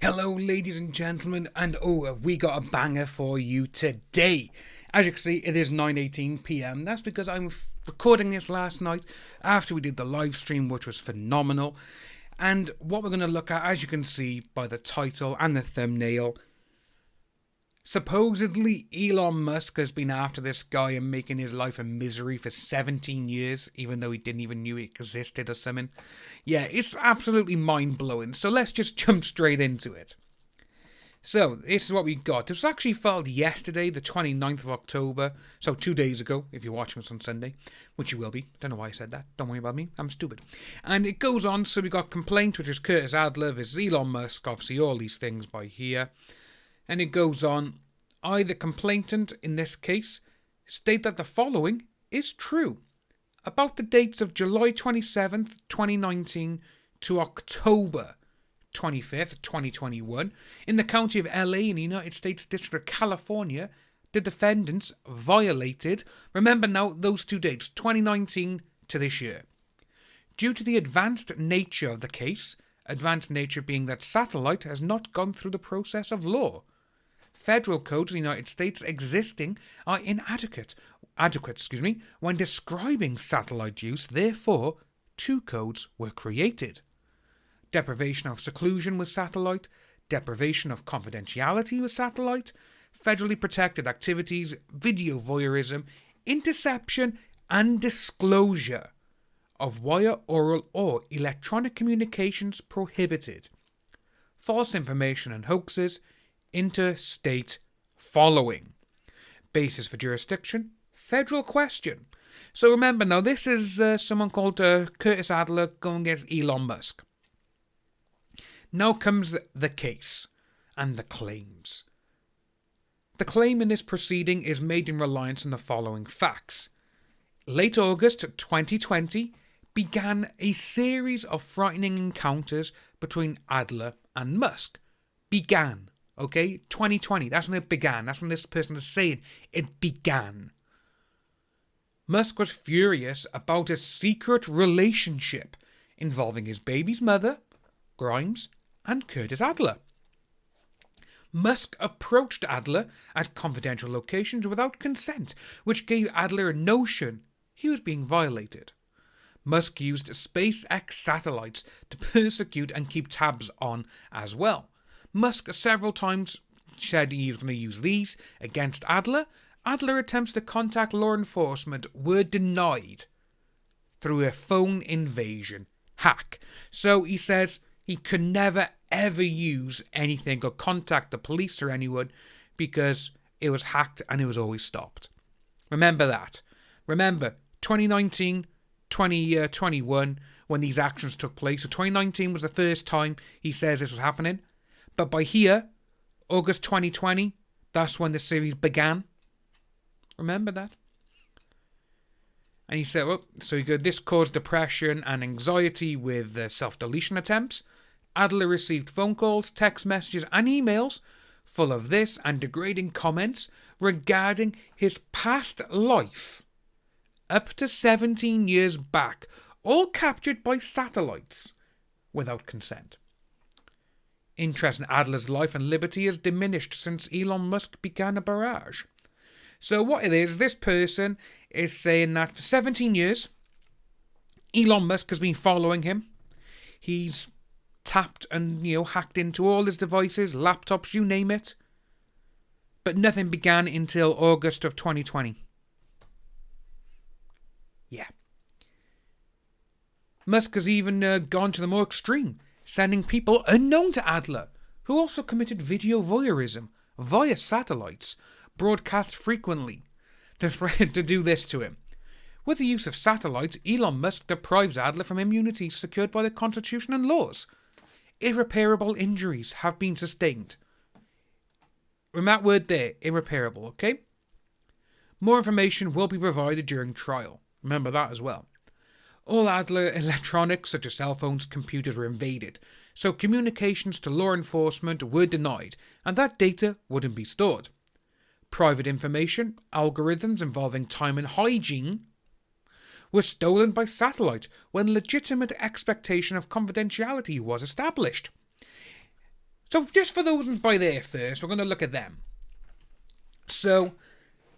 Hello, ladies and gentlemen, and have we got a banger for you today? As you can see, it is 9:18 p.m. That's because I'm recording this last night after we did the live stream, which was phenomenal. And what we're going to look at, as you can see by the title and the thumbnail, supposedly Elon Musk has been after this guy and making his life a misery for 17 years, even though he didn't even know it existed or something. Yeah, it's absolutely mind-blowing, so let's just jump straight into it. So, this is what we got. This was actually filed yesterday, the 29th of October, so 2 days ago, if you're watching this on Sunday, which you will be. Don't know why I said that. Don't worry about me. I'm stupid. And it goes on, so we got complaint, which is Curtis Adler versus Elon Musk, obviously all these things by here. And it goes on, I, the complainant in this case, state that the following is true about the dates of July 27th, 2019 to October 25th, 2021, in the county of LA in the United States District of California, the defendants violated, remember now those two dates, 2019 to this year. Due to the advanced nature of the case, advanced nature being that satellite has not gone through the process of law. Federal codes in the United States existing are inadequate when describing satellite use, therefore, two codes were created. Deprivation of seclusion with satellite, deprivation of confidentiality with satellite, federally protected activities, video voyeurism, interception and disclosure of wire, oral or electronic communications prohibited. False information and hoaxes, interstate following. Basis for jurisdiction, federal question. So remember now, this is someone called Curtis Adler going against Elon Musk. Now comes the case and the claims. The claim in this proceeding is made in reliance on the following facts. Late August 2020 began a series of frightening encounters between Adler and Musk. Began, okay? 2020, that's when it began. That's when this person is saying it began. Musk was furious about a secret relationship involving his baby's mother, Grimes, and Curtis Adler. Musk approached Adler at confidential locations without consent, which gave Adler a notion he was being violated. Musk used SpaceX satellites to persecute and keep tabs on as well. Musk several times said he was going to use these against Adler. Adler attempts to contact law enforcement were denied through a phone invasion hack. So he says he could never ever use anything or contact the police or anyone because it was hacked and it was always stopped. Remember that. Remember 2019, 2021 when these actions took place. So 2019 was the first time he says this was happening. But by here, August 2020, that's when the series began. Remember that? And he said, well, so he goes, this caused depression and anxiety with self-deletion attempts. Adler received phone calls, text messages and emails full of this and degrading comments regarding his past life up to 17 years back, all captured by satellites without consent. Interest in Adler's life and liberty has diminished since Elon Musk began a barrage. So what it is, this person is saying that for 17 years, Elon Musk has been following him. He's tapped and, hacked into all his devices, laptops, you name it. But nothing began until August of 2020. Yeah. Musk has even gone to the more extreme, sending people unknown to Adler, who also committed video voyeurism via satellites, broadcast frequently, to do this to him. With the use of satellites, Elon Musk deprives Adler from immunities secured by the Constitution and laws. Irreparable injuries have been sustained. Remember that word there, irreparable, okay? More information will be provided during trial. Remember that as well. All Adler electronics, such as cell phones, computers, were invaded, so communications to law enforcement were denied, and that data wouldn't be stored. Private information, algorithms involving time and hygiene, were stolen by satellite when legitimate expectation of confidentiality was established. So just for those ones by there first, we're going to look at them. So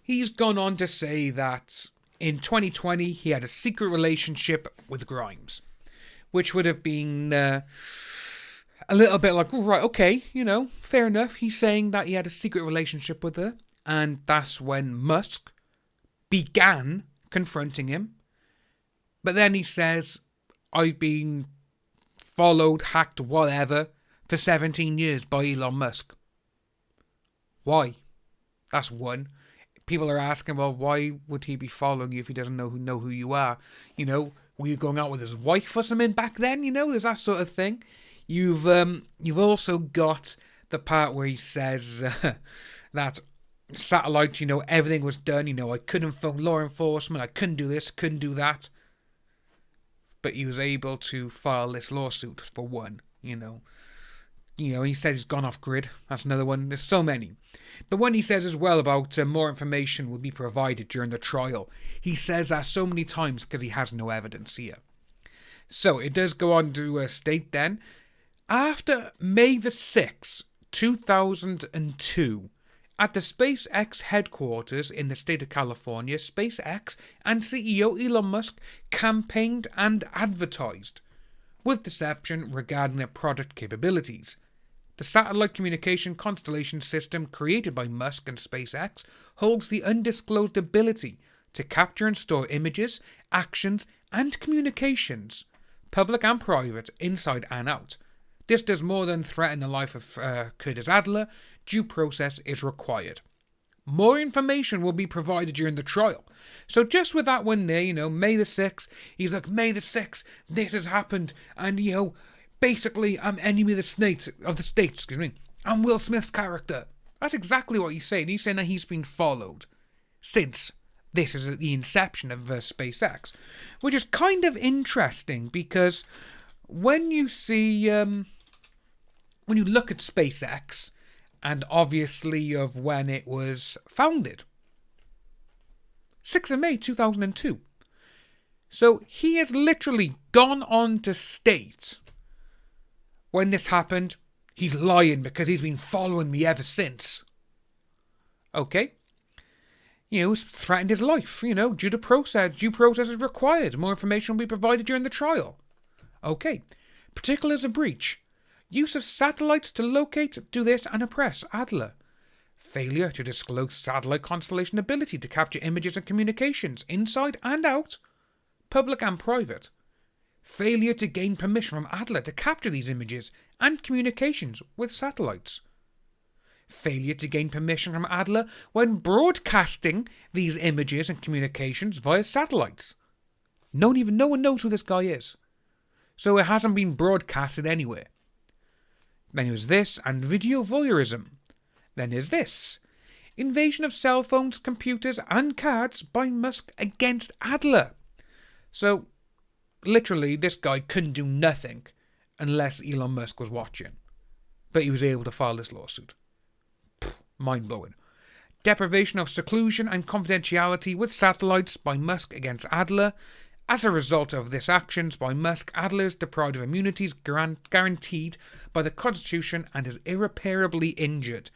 he's gone on to say that in 2020 he had a secret relationship with Grimes, which would have been a little bit like, oh, right, okay, fair enough. He's saying that he had a secret relationship with her, and that's when Musk began confronting him. But then he says, I've been followed, hacked, whatever, for 17 years by Elon Musk. Why? That's one. People are asking, well, why would he be following you if he doesn't know who you are? Were you going out with his wife or something back then? There's that sort of thing. You've also got the part where he says that satellite, everything was done. I couldn't phone law enforcement. I couldn't do this, couldn't do that. But he was able to file this lawsuit for one, he says he's gone off grid. That's another one. There's so many. But when he says as well about more information will be provided during the trial, he says that so many times because he has no evidence here. So it does go on to state then, after May the 6th, 2002, at the SpaceX headquarters in the state of California, SpaceX and CEO Elon Musk campaigned and advertised with deception regarding their product capabilities. The satellite communication constellation system created by Musk and SpaceX holds the undisclosed ability to capture and store images, actions, and communications, public and private, inside and out. This does more than threaten the life of Curtis Adler. Due process is required. More information will be provided during the trial. So just with that one there, May the 6th, he's like, May the 6th, this has happened, and, basically, I'm enemy of the state, I'm Will Smith's character. That's exactly what he's saying. He's saying that he's been followed since this is the inception of SpaceX, which is kind of interesting because when you see, when you look at SpaceX, and obviously of when it was founded, 6th of May 2002. So he has literally gone on to state when this happened, he's lying because he's been following me ever since. Okay. He's threatened his life, due to process. Due process is required. More information will be provided during the trial. Okay. Particulars of breach. Use of satellites to locate, do this, and oppress Adler. Failure to disclose satellite constellation ability to capture images and communications, inside and out, public and private. Failure to gain permission from Adler to capture these images and communications with satellites. Failure to gain permission from Adler when broadcasting these images and communications via satellites. No one knows who this guy is. So it hasn't been broadcasted anywhere. Then there's this, and video voyeurism. Then there's this. Invasion of cell phones, computers, and cards by Musk against Adler. So, literally, this guy couldn't do nothing unless Elon Musk was watching. But he was able to file this lawsuit. Mind-blowing. Deprivation of seclusion and confidentiality with satellites by Musk against Adler. As a result of this actions by Musk, Adler is deprived of immunities guaranteed by the Constitution and is irreparably injured.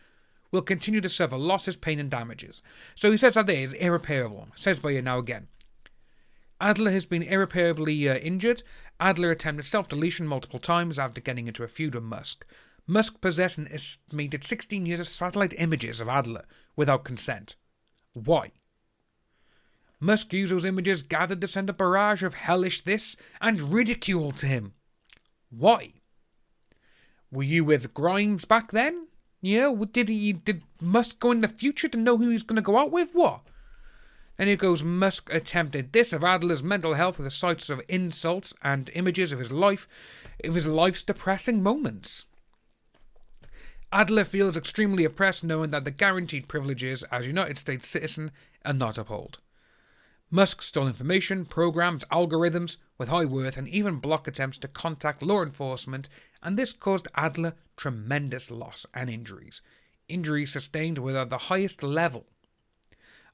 Will continue to suffer losses, pain and damages. So he says that there is irreparable. It says by here now again. Adler has been irreparably injured. Adler attempted self-deletion multiple times after getting into a feud with Musk. Musk possessed an estimated 16 years of satellite images of Adler without consent. Why? Musk used those images gathered to send a barrage of hellish this and ridicule to him. Why? Were you with Grimes back then? Did Musk go in the future to know who he's going to go out with? What? And it goes, Musk attempted this of Adler's mental health with the sights of insults and images of his life's depressing moments. Adler feels extremely oppressed knowing that the guaranteed privileges as a United States citizen are not upheld. Musk stole information, programs, algorithms with high worth and even blocked attempts to contact law enforcement, and this caused Adler tremendous loss and injuries. Injuries sustained were at the highest level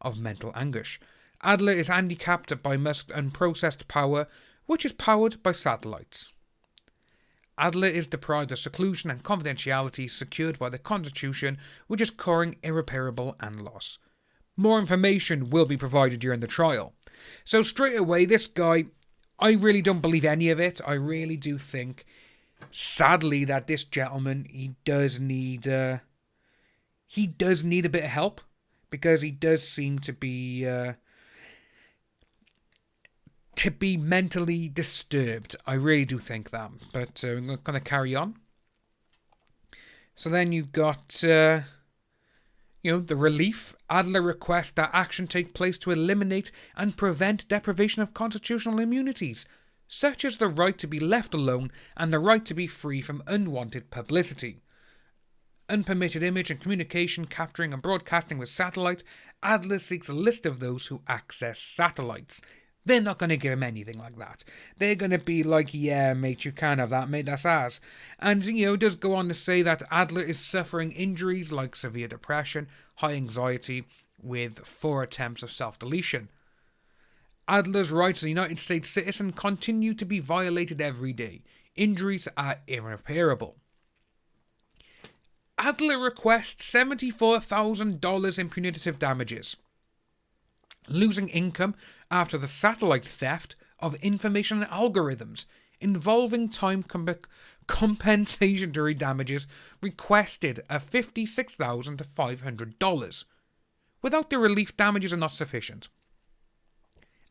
of mental anguish. Adler is handicapped by Musk's unprocessed power, which is powered by satellites. Adler is deprived of seclusion and confidentiality secured by the Constitution, which is causing irreparable and loss. More information will be provided during the trial. So straight away, this guy, I really don't believe any of it. I really do think, sadly, that this gentleman, he does need a bit of help, because he does seem to be mentally disturbed. I really do think that. But I'm going to carry on. So then you've got, the relief. Adler requests that action take place to eliminate and prevent deprivation of constitutional immunities, such as the right to be left alone and the right to be free from unwanted publicity. Unpermitted image and communication capturing and broadcasting with satellite. Adler seeks a list of those who access satellites. They're not going to give him anything like that. They're going to be like, yeah, mate, you can't have that, mate, that's ours. And, it does go on to say that Adler is suffering injuries like severe depression, high anxiety, with 4 attempts of self-deletion. Adler's rights as a United States citizen continue to be violated every day. Injuries are irreparable. Adler requests $74,000 in punitive damages. Losing income after the satellite theft of information and algorithms involving time compensatory damages requested of $56,500. Without the relief, damages are not sufficient.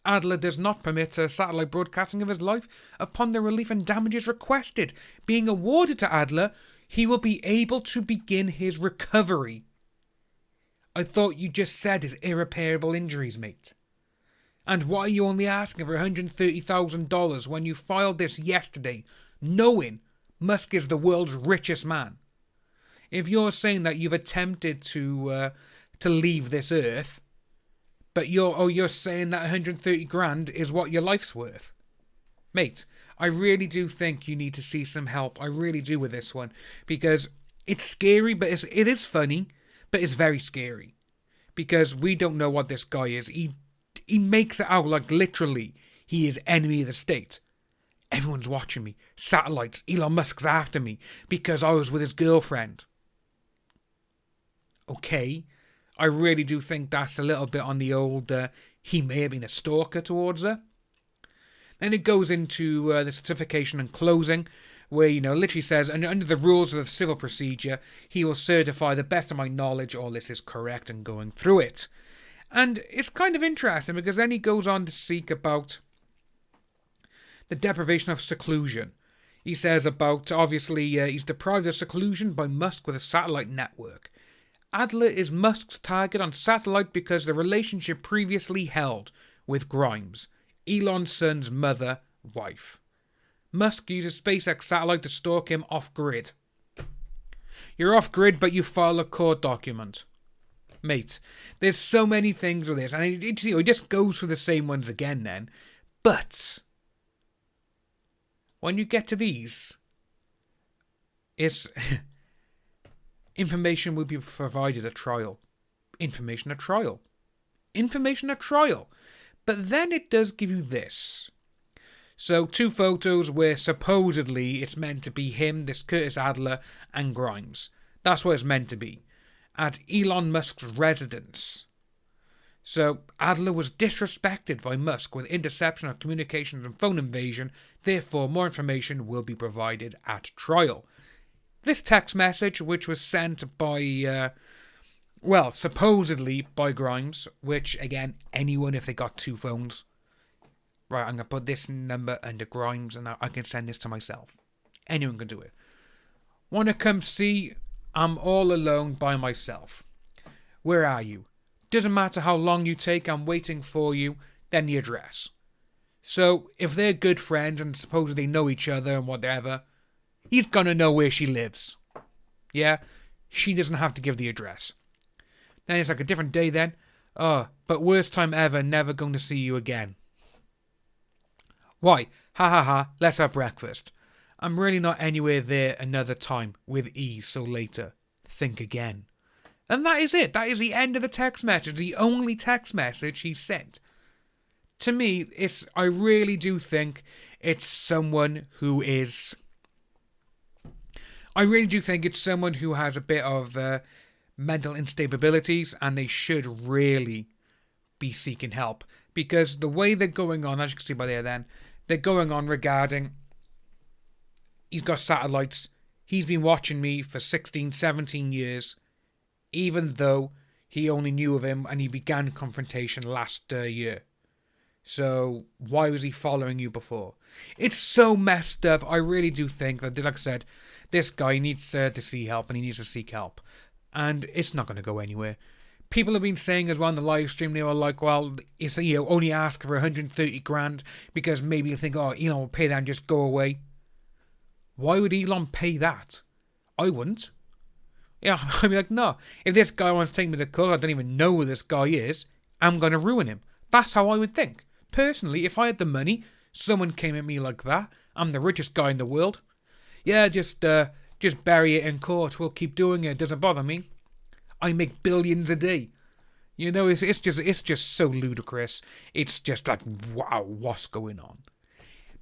Adler does not permit satellite broadcasting of his life upon the relief and damages requested being awarded to Adler. He will be able to begin his recovery. I thought you just said his irreparable injuries, mate. And why are you only asking for $130,000 when you filed this yesterday, knowing Musk is the world's richest man? If you're saying that you've attempted to leave this earth, but you're saying that 130 grand is what your life's worth, mate, I really do think you need to see some help. I really do with this one, because it's scary, but it is funny. But it's very scary, because we don't know what this guy is. He makes it out like literally he is enemy of the state. Everyone's watching me. Satellites. Elon Musk's after me because I was with his girlfriend. Okay, I really do think that's a little bit on the old, he may have been a stalker towards her. Then it goes into the certification and closing, where, literally says, under the rules of the civil procedure, he will certify the best of my knowledge all this is correct and going through it. And it's kind of interesting, because then he goes on to speak about the deprivation of seclusion. He says about, obviously, he's deprived of seclusion by Musk with a satellite network. Adler is Musk's target on satellite because the relationship previously held with Grimes, Elon's son's wife. Musk uses SpaceX satellite to stalk him off-grid. You're off-grid, but you file a court document. Mate, there's so many things with this, and it just goes through the same ones again then. But when you get to these, it's information will be provided at trial. Information at trial. But then it does give you this. So 2 photos where supposedly it's meant to be him, this Curtis Adler, and Grimes. That's what it's meant to be. At Elon Musk's residence. So Adler was disrespected by Musk with interception of communications and phone invasion. Therefore, more information will be provided at trial. This text message, which was sent by, supposedly by Grimes, which, again, anyone if they got 2 phones... Right, I'm going to put this number under Grimes and I can send this to myself. Anyone can do it. Want to come see? I'm all alone by myself. Where are you? Doesn't matter how long you take, I'm waiting for you. Then the address. So, if they're good friends and supposedly know each other and whatever, he's going to know where she lives. Yeah? She doesn't have to give the address. Then it's like a different day then. Oh, but worst time ever, never going to see you again. Why? Ha ha ha, let's have breakfast. I'm really not anywhere there another time, with ease, so later. Think again. And that is it. That is the end of the text message. The only text message he sent. To me, I really do think it's someone who is I really do think it's someone who has a bit of mental instabilities, and they should really be seeking help, because the way they're going on, as you can see by there then, they're going on regarding, he's got satellites, he's been watching me for 16, 17 years, even though he only knew of him and he began confrontation last year. So why was he following you before? It's so messed up. I really do think that, like I said, this guy needs to see help, and he needs to seek help. And it's not going to go anywhere. People have been saying as well on the live stream, they were like, well, it's, only ask for 130 grand because maybe you think, oh, Elon will pay that and just go away. Why would Elon pay that? I wouldn't. Yeah, I'd be like, no. If this guy wants to take me to court, I don't even know who this guy is, I'm going to ruin him. That's how I would think. Personally, if I had the money, someone came at me like that, I'm the richest guy in the world. Yeah, just bury it in court. We'll keep doing it. It doesn't bother me. I make billions a day. It's just so ludicrous. It's just like, wow, what's going on?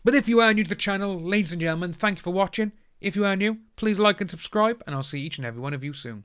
But if you are new to the channel, ladies and gentlemen, thank you for watching. If you are new, please like and subscribe, and I'll see each and every one of you soon.